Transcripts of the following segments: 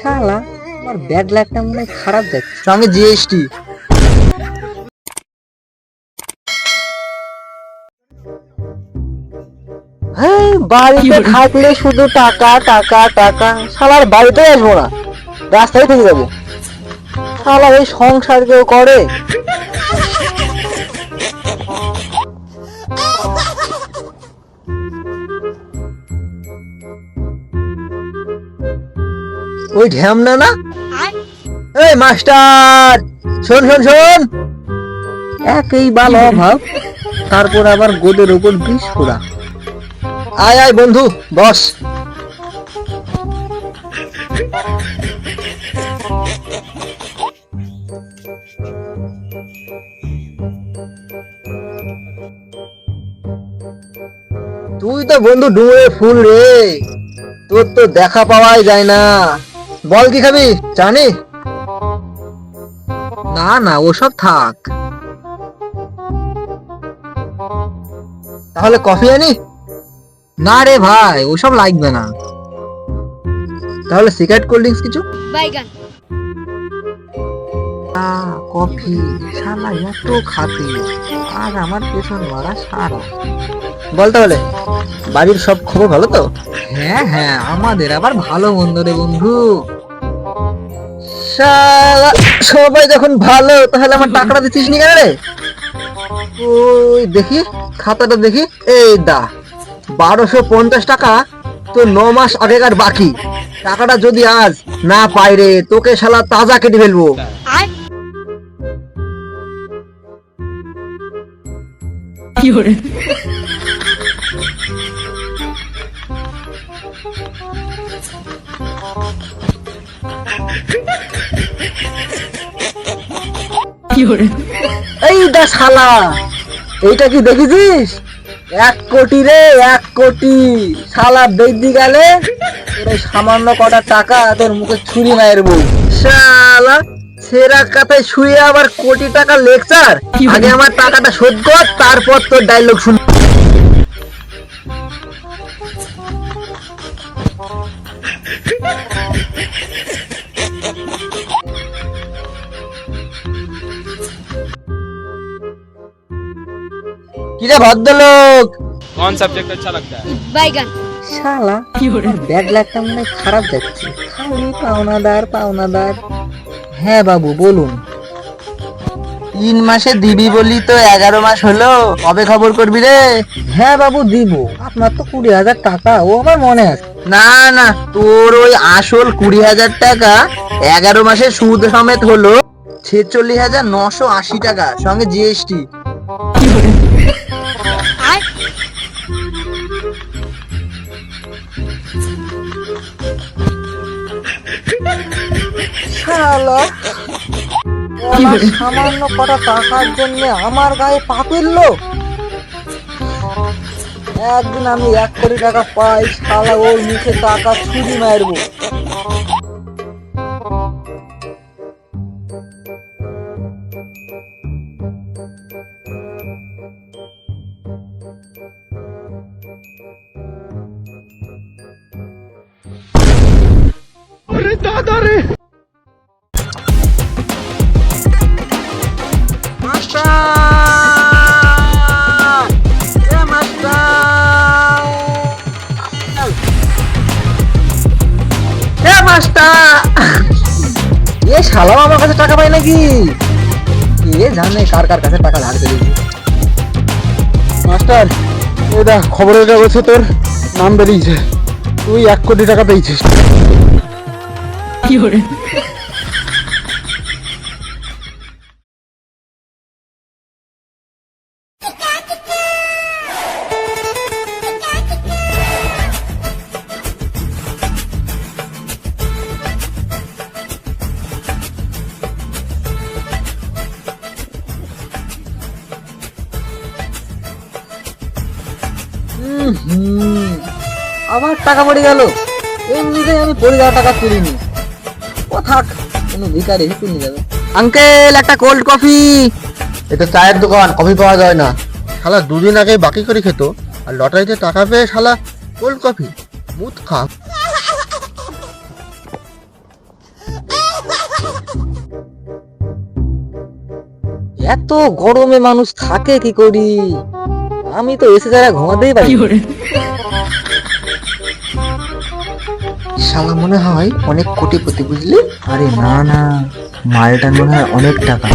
শালা আমার ব্যাড লাকটা মনে হয় খারাপ যাচ্ছে। সঙ্গে জিএসটি। হ্যাঁ, বাড়িতে থাকলে শুধু টাকা টাকা টাকা, শালার বাড়িতে আসবো না, রাস্তায় থেকে যাবো। শালা এই সংসার কেউ করে? ওই ঢ্যামনা না? এই মাস্টার, শোন শোন শোন। একই বাল অভাব, তারপর আবার গোদের উপর বিষ ফোড়া। আয় আয় বন্ধু, বস। তুই তো বন্ধু ডুমুরের ফুল রে, তোর তো দেখা পাওয়াই যায় না। বল কি খাবি, জানি? না না, ওসব থাক। তাহলে কফি আনি? না রে ভাই, ওসব লাগবে না। তাহলে সিগারেট কোল্ড ড্রিঙ্কস কিছু? কফি, শালা এত খাতি, আর আমার পেছন মারা সারা। বল তাহলে, বাড়ির সব খবর ভালো তো? হ্যাঁ হ্যাঁ, আমাদের আবার ভালো মন্দ রে বন্ধু। শালা, সবাই যখন ভালো, তাহলে আমার টাকাটা দিচ্ছিস নি কেন রে? ওই দেখি খাতাটা দেখি, এই দা 1250 টাকা তো 9 মাস আগেকার বাকি। টাকাটা যদি আজ না পাই রে, তোকে শালা তাজা কেটে ফেলবো। এই দা শালা, এইটা কি দেখেছিস? 1 কোটি রে, 1 কোটি। শালা বেদি গেলে তোর এই সামান্য কটা টাকা তোর মুখে ছুরি মারবো। শালা সেরা কথায় শুয়ে আবার কোটি টাকা লেকচার। আগে আমার টাকাটা শোধ কর, তারপর তোর ডায়লগ শুন। কিরে ভদ্রলোক, कौन सब्जेक्ट अच्छा लगता है? बैगन। শালা ব্যাড লাকটা মনে হয় খারাপ যাচ্ছে, খালি পাওনাদার পাওনাদার। হ্যাঁ বাবু বলুন। 3 মাসে দিবি বলি তো 11 মাস হলো, কবে খবর করবি রে? হ্যাঁ বাবু দিব, আপনার তো 20,000 টাকা, ও আমার মনে আছে। না না, তোর ওই আসল 20,000 টাকা 11 মাসে সুদ সমেত হলো 46,980 টাকা, সঙ্গে জিএসটি। শালা আমার সামান্য কটা টাকার জন্য আমার গায়ে পা তুললো। একদিন আমি 1 কোটি টাকা পাই, শালা ওর মুখে টাকা ছুরি মারবো। এ শালাও আমার কাছে টাকা পায় নাকি? কে জানে কার কার কাছে টাকা ধার দিয়েছি। মাস্টার, ওই দেখ খবরের কাগজে তোর নাম বেরিয়েছে, তুই 1 কোটি টাকা পেয়েছিস। আবার টাকা পড়ে গেল। এমনিতেই আমি 20,000 টাকা তুলিনি। ও থাক, কোনো ভিখারি এসে তুলে যাবে। আঙ্কেল, একটা কোল্ড কফি। এটা চায়ের দোকান, কফি পাওয়া যায় না। শালা 2 দিন আগে বাকি করে খেত, আর লটারিতে টাকা পেয়ে শালা কোল্ড কফি। মুত খা। এত গরমে মানুষ থাকে কি করি? আমি তো এসে যারা ঘুমাতেই পারি। শালা মনে হয় অনেক কোটিপতি, বুঝলি? আরে না না, মালটা মনে হয় অনেক টাকা।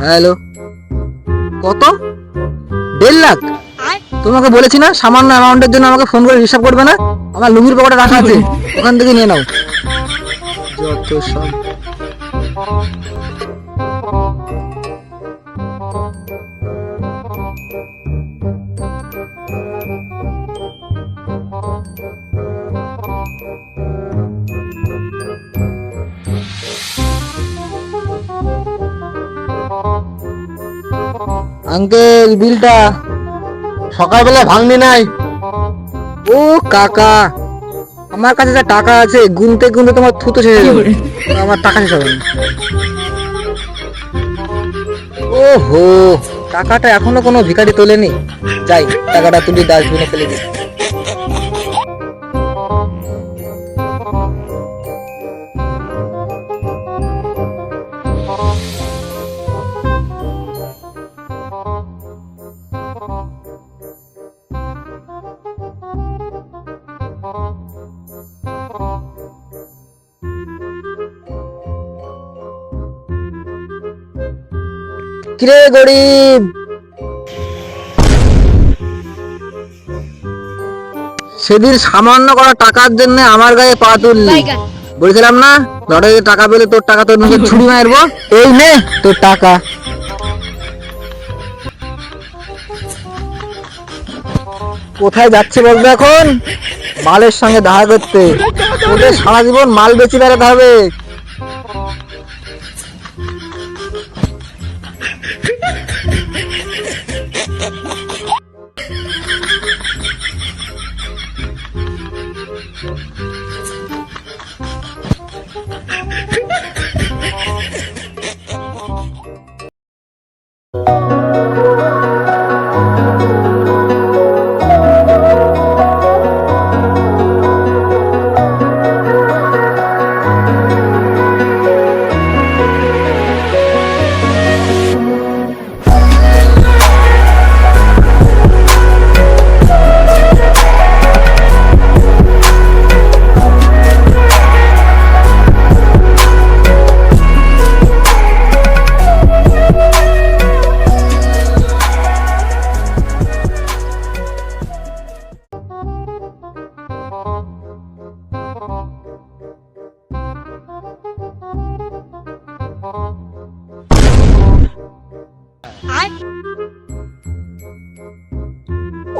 হ্যালো, কত? 1.5 লাখ? তোমাকে বলেছি না সামান্য অ্যামাউন্টের জন্য আমাকে ফোন করে হিসাব করবে না। আমার লুঙ্গির পকেটে রাখা আছে, ওখান থেকে নিয়ে নাও। যত সব। আঙ্কেল, বিলটা। সকালবেলা ভাঙনি নাই? ও কাকা, আমার কাছে যা টাকা আছে গুনতে গুনতে তোমার থুতো শেষ হয়ে যাবে, আমার টাকা শেষ হবে না। ওহো, টাকাটা এখনো কোনো ভিখারি তোলেনি। যাই, টাকাটা তুলি ডাস্টবিনে ফেলে দিই। কিরে গরিব, সেদিন সামান্য করা টাকার জন্য আমার গায়ে পা তুললি। বলেছিলাম না লটারিতে টাকা পেলে তোর টাকা তোর মুখে ছুরি মারবো। এই নে তোর টাকা। কোথায় যাচ্ছে বলবে এখন? মালের সঙ্গে দেখা করতে। ওদের সারা জীবন মাল বেচে বেড়াতে হবে।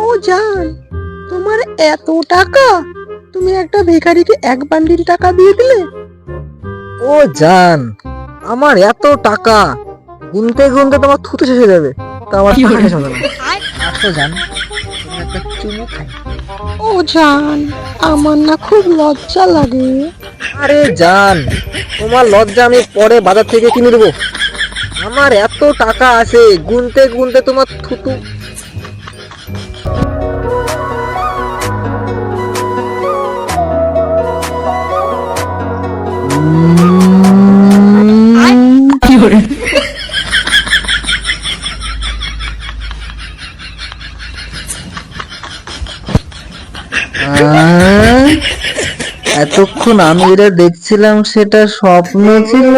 ও জান, তোমার এত টাকা, তুমি একটা ভিখারিকে 1 বান্ডিল টাকা দিয়ে দিলে? ও জান, আমার এত টাকা গুনতে গুনতে তোমার থুতু শেষ হয়ে যাবে, তা আমার টাকা শেষ হবে না। আসো জান, তুমি একটা চুমু খাই। ও জান, আমার না খুব লজ্জা লাগে। আরে জান, তোমার লজ্জা আমি পরে বাজার থেকে কিনে দেবো। আমার এত টাকা আছে, গুনতে গুনতে তোমার থুতু। এতক্ষণ আমি যেটা দেখছিলাম সেটা স্বপ্ন ছিল।